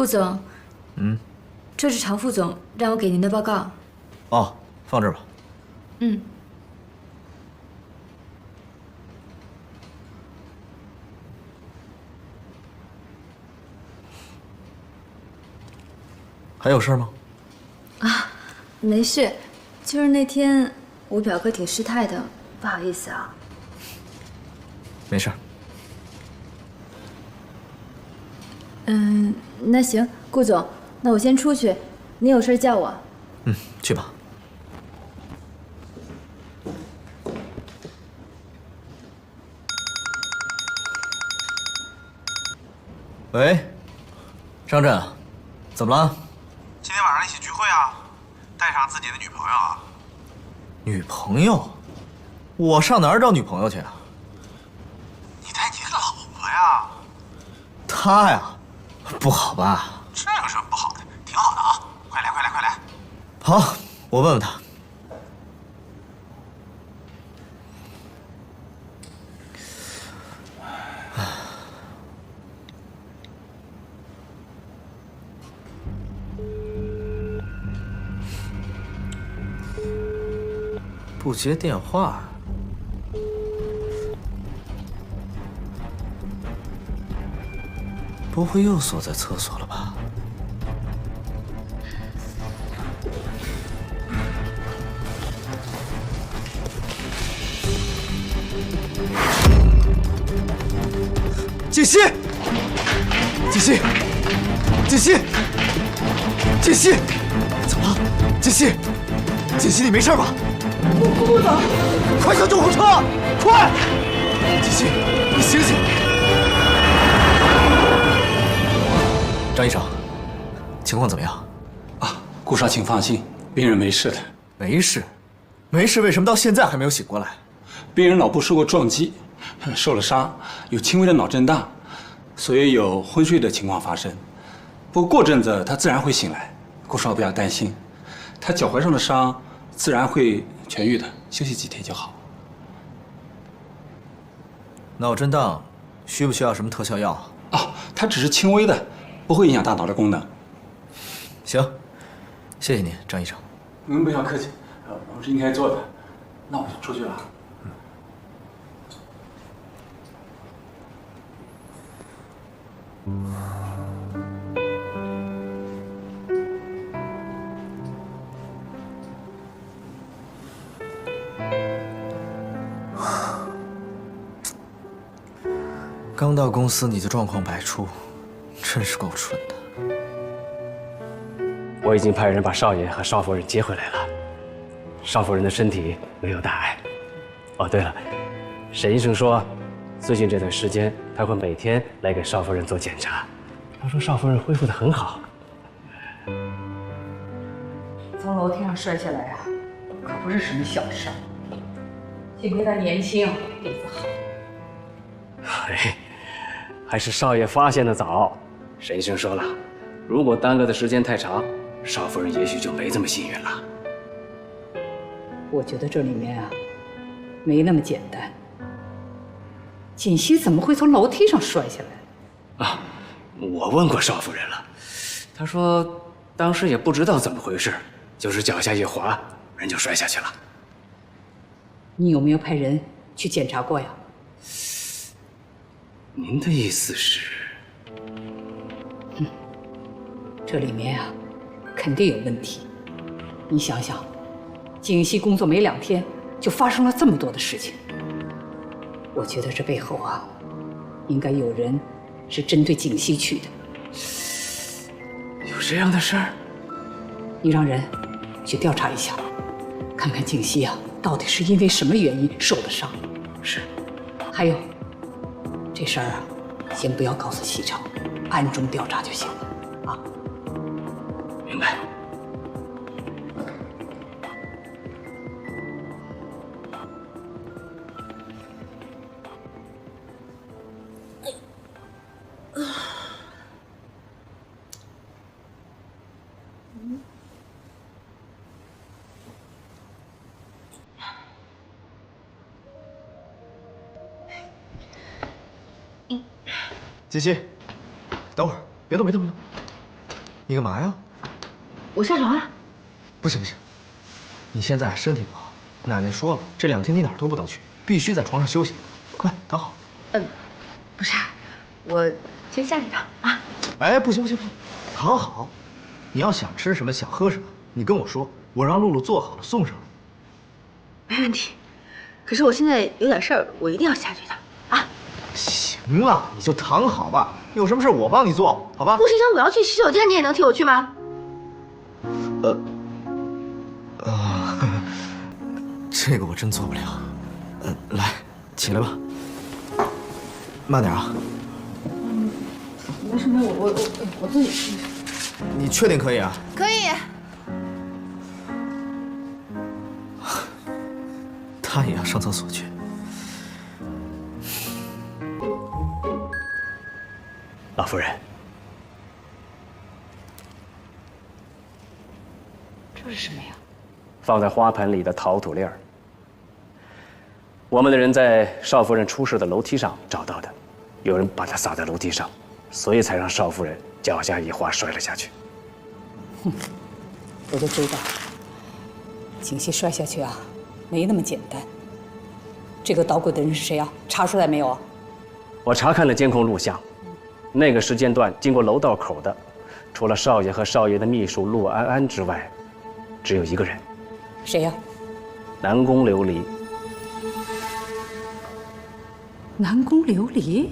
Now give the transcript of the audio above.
顾总，这是常副总让我给您的报告。哦，放这儿吧。还有事吗？没事，就是那天我表哥挺失态的，不好意思啊。没事。那行，顾总，那我先出去，你有事叫我。去吧。喂，张震，怎么了？今天晚上一起聚会啊，带上自己的女朋友啊。女朋友？我上哪儿找女朋友去啊？你带你老婆呀？她呀，不好吧？这有什么不好的？挺好的啊！快来，快来，快来！好，我问问她。不接电话，不会又锁在厕所了吧？锦溪，锦溪，锦溪，锦溪，怎么了？锦溪，锦溪，你没事吧？顾总，快叫救护车！快！锦溪，你醒醒！张医生，情况怎么样？顾少，请放心，病人没事的。没事，没事，为什么到现在还没有醒过来？病人脑部受过撞击，受了伤，有轻微的脑震荡，所以有昏睡的情况发生。不过过阵子他自然会醒来，顾少不要担心，他脚踝上的伤自然会痊愈的，休息几天就好。脑震荡需不需要什么特效药？他只是轻微的，不会影响大脑的功能。行，谢谢您，张医生。不要客气，我是应该做的。那我就出去了。刚到公司你就状况百出，真是够蠢的。我已经派人把少爷和少夫人接回来了，少夫人的身体没有大碍。哦，对了，沈医生说，最近这段时间他会每天来给少夫人做检查。他说少夫人恢复得很好。从楼梯上摔下来啊，可不是什么小事儿。幸亏他年轻，底子好。哎，还是少爷发现的早。沈医生说了，如果耽搁的时间太长，少夫人也许就没这么幸运了。我觉得这里面啊，没那么简单。锦溪怎么会从楼梯上摔下来？我问过少夫人了，她说当时也不知道怎么回事，就是脚下一滑，人就摔下去了。你有没有派人去检查过呀？您的意思是？这里面啊，肯定有问题。你想想，锦溪工作没2天，就发生了这么多的事情。我觉得这背后啊，应该有人是针对锦溪去的。有这样的事儿？你让人去调查一下，看看锦溪啊，到底是因为什么原因受的伤。是。还有，这事儿啊，先不要告诉西城，暗中调查就行了啊。明白。锦溪，等会儿，别动，别动，别动。你干嘛呀？我下床啊。不行不行，你现在身体不好，奶奶说了，这2天你哪儿都不能去，必须在床上休息。快躺好。不是，我先下去一趟啊。哎，不行不行不行，躺好。你要想吃什么想喝什么，你跟我说，我让露露做好了送上来。没问题。可是我现在有点事儿，我一定要下去一趟啊。行了，你就躺好吧，有什么事我帮你做，好吧？不是，我要去洗手间，你也能替我去吗？这个我真做不了。来，起来吧。慢点啊。没事，我自己去。你确定可以啊？可以。他也要上厕所去。老夫人，这是什么呀？放在花盆里的陶土粒儿，我们的人在少夫人出事的楼梯上找到的，有人把它撒在楼梯上，所以才让少夫人脚下一滑摔了下去。我就知道，景熙摔下去啊，没那么简单。这个捣鬼的人是谁啊？查出来没有啊？我查看了监控录像，那个时间段经过楼道口的，除了少爷和少爷的秘书陆安安之外，只有一个人。谁呀？南宫琉璃。南宫琉璃。